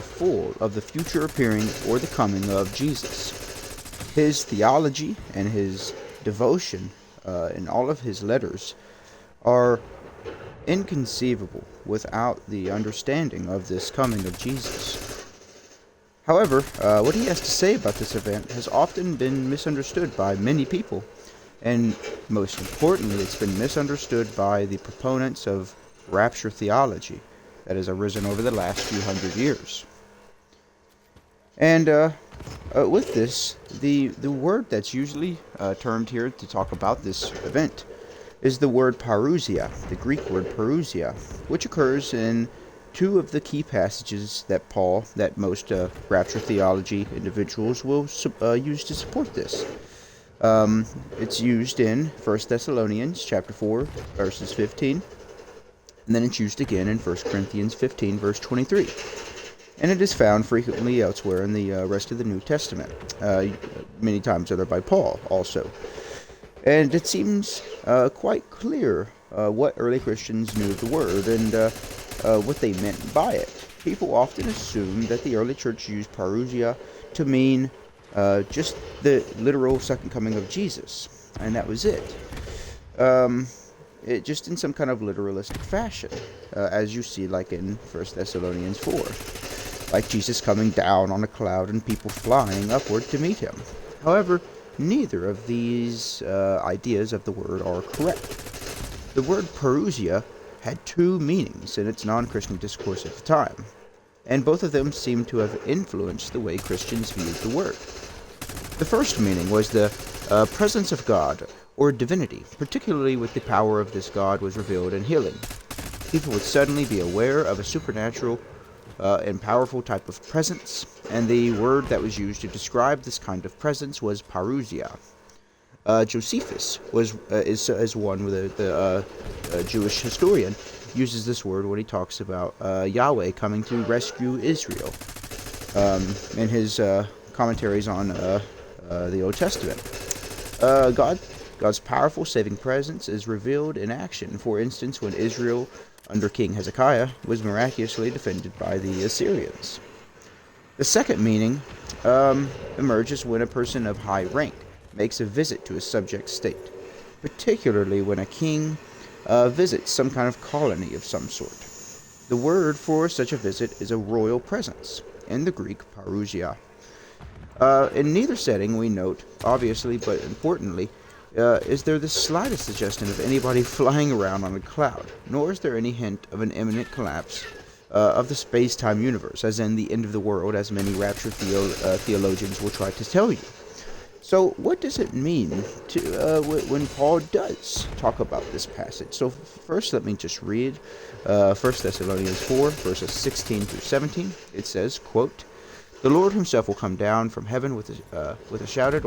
are full of the future appearing or the coming of Jesus. His theology and his devotion in all of his letters are inconceivable without the understanding of this coming of Jesus. However, what he has to say about this event has often been misunderstood by many people, and most importantly, it's been misunderstood by the proponents of Rapture theology that has arisen over the last few hundred years. And with this, the word that's usually termed here to talk about this event is the word parousia, the Greek word parousia, which occurs in two of the key passages that most Rapture theology individuals will use to support this. It's used in 1 Thessalonians chapter 4, verses 15, and then it's used again in 1 Corinthians 15, verse 23. And it is found frequently elsewhere in the rest of the New Testament, many times other by Paul also. And it seems quite clear what early Christians knew of the word and what they meant by it. People often assume that the early church used parousia to mean just the literal second coming of Jesus, and that was it. It just in some kind of literalistic fashion, as you see like in 1 Thessalonians 4. Like Jesus coming down on a cloud and people flying upward to meet him. However, neither of these ideas of the word are correct. The word parousia had two meanings in its non-Christian discourse at the time, and both of them seem to have influenced the way Christians viewed the word. The first meaning was the presence of God, or divinity, particularly when the power of this God was revealed in healing. People would suddenly be aware of a supernatural and powerful type of presence, and the word that was used to describe this kind of presence was parousia. Josephus is one with the Jewish historian uses this word when he talks about Yahweh coming to rescue Israel in his commentaries on the Old Testament. God's powerful saving presence is revealed in action. For instance, when Israel under King Hezekiah was miraculously defended by the Assyrians. The second meaning emerges when a person of high rank makes a visit to a subject state, particularly when a king visits some kind of colony of some sort. The word for such a visit is a royal presence, in the Greek parousia. In neither setting we note, obviously but importantly, is there the slightest suggestion of anybody flying around on a cloud, nor is there any hint of an imminent collapse of the space-time universe, as in the end of the world, as many Rapture theologians will try to tell you. So what does it mean to when Paul does talk about this passage? So first let me just read 1 Thessalonians 4, verses 16 through 17. It says, quote, "The Lord himself will come down from heaven with a shouted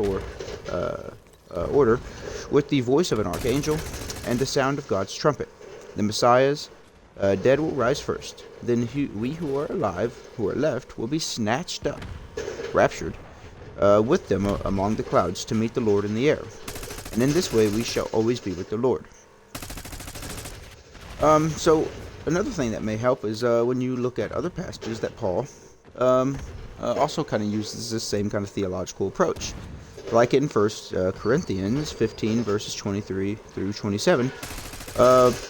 order, with the voice of an archangel, and the sound of God's trumpet. The Messiah's dead will rise first. Then we who are alive, who are left, will be snatched up, raptured, with them among the clouds to meet the Lord in the air. And in this way we shall always be with the Lord." So another thing that may help is when you look at other passages that Paul also kind of uses the same kind of theological approach. Like in 1 Corinthians 15, verses 23 through 27,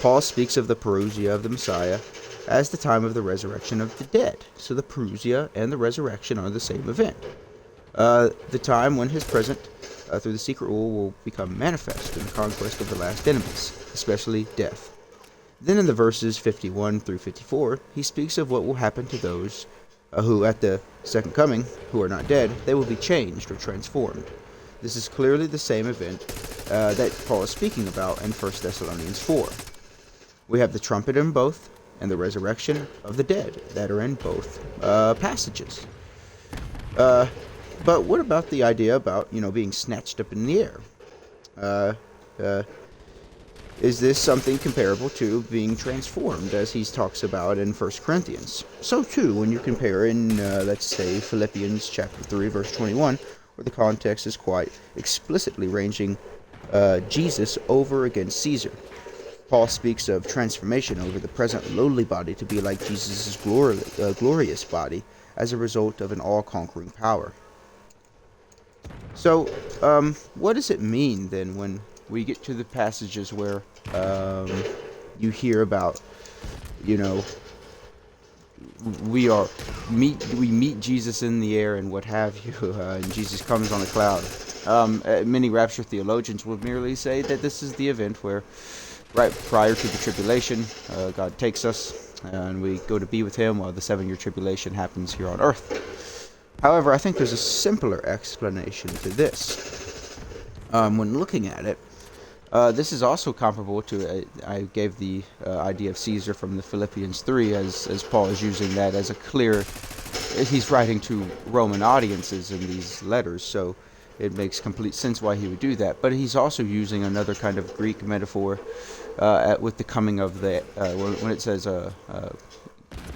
Paul speaks of the parousia of the Messiah as the time of the resurrection of the dead. So the parousia and the resurrection are the same event. The time when his presence through the secret will become manifest in the conquest of the last enemies, especially death. Then in the verses 51 through 54, he speaks of what will happen to those who at the second coming, who are not dead, they will be changed or transformed. This is clearly the same event that Paul is speaking about in 1 Thessalonians 4. We have the trumpet in both, and the resurrection of the dead that are in both passages. But what about the idea about, being snatched up in the air? Is this something comparable to being transformed, as he talks about in 1 Corinthians? So too, when you compare in, let's say, Philippians chapter 3, verse 21, where the context is quite explicitly ranging Jesus over against Caesar. Paul speaks of transformation over the present lowly body to be like Jesus' glorious body, as a result of an all-conquering power. So, what does it mean then when we get to the passages where you hear about, you know, we meet Jesus in the air and what have you, and Jesus comes on a cloud? Many rapture theologians would merely say that this is the event where, right prior to the tribulation, God takes us and we go to be with Him while the 7-year tribulation happens here on earth. However, I think there's a simpler explanation to this. When looking at it, this is also comparable to, I gave the idea of Caesar from the Philippians 3, as Paul is using that as a clear, he's writing to Roman audiences in these letters, so it makes complete sense why he would do that. But he's also using another kind of Greek metaphor with the coming of the, when it says,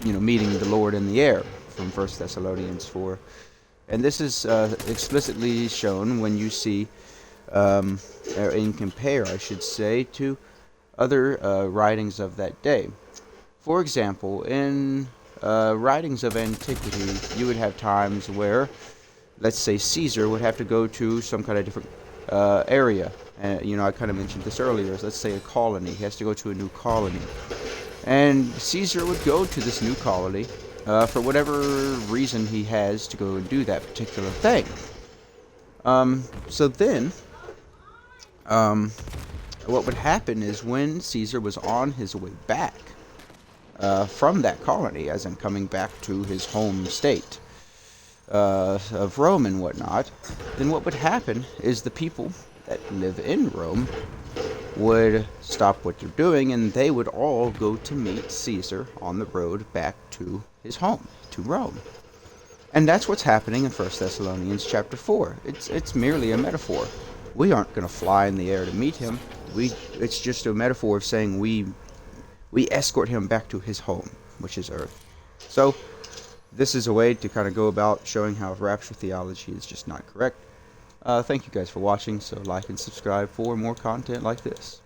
meeting the Lord in the air from 1 Thessalonians 4. And this is explicitly shown when you see, or in compare, I should say, to other writings of that day. For example, in writings of antiquity, you would have times where, let's say, Caesar would have to go to some kind of different area. I kind of mentioned this earlier. Let's say a colony. He has to go to a new colony. And Caesar would go to this new colony for whatever reason he has to go and do that particular thing. So then, what would happen is when Caesar was on his way back from that colony, as in coming back to his home state of Rome and whatnot, then what would happen is the people that live in Rome would stop what they're doing and they would all go to meet Caesar on the road back to his home, to Rome. And that's what's happening in 1 Thessalonians chapter 4. It's merely a metaphor. We aren't going to fly in the air to meet him. It's just a metaphor of saying we escort him back to his home, which is earth. So this is a way to kind of go about showing how rapture theology is just not correct. Thank you guys for watching, so like and subscribe for more content like this.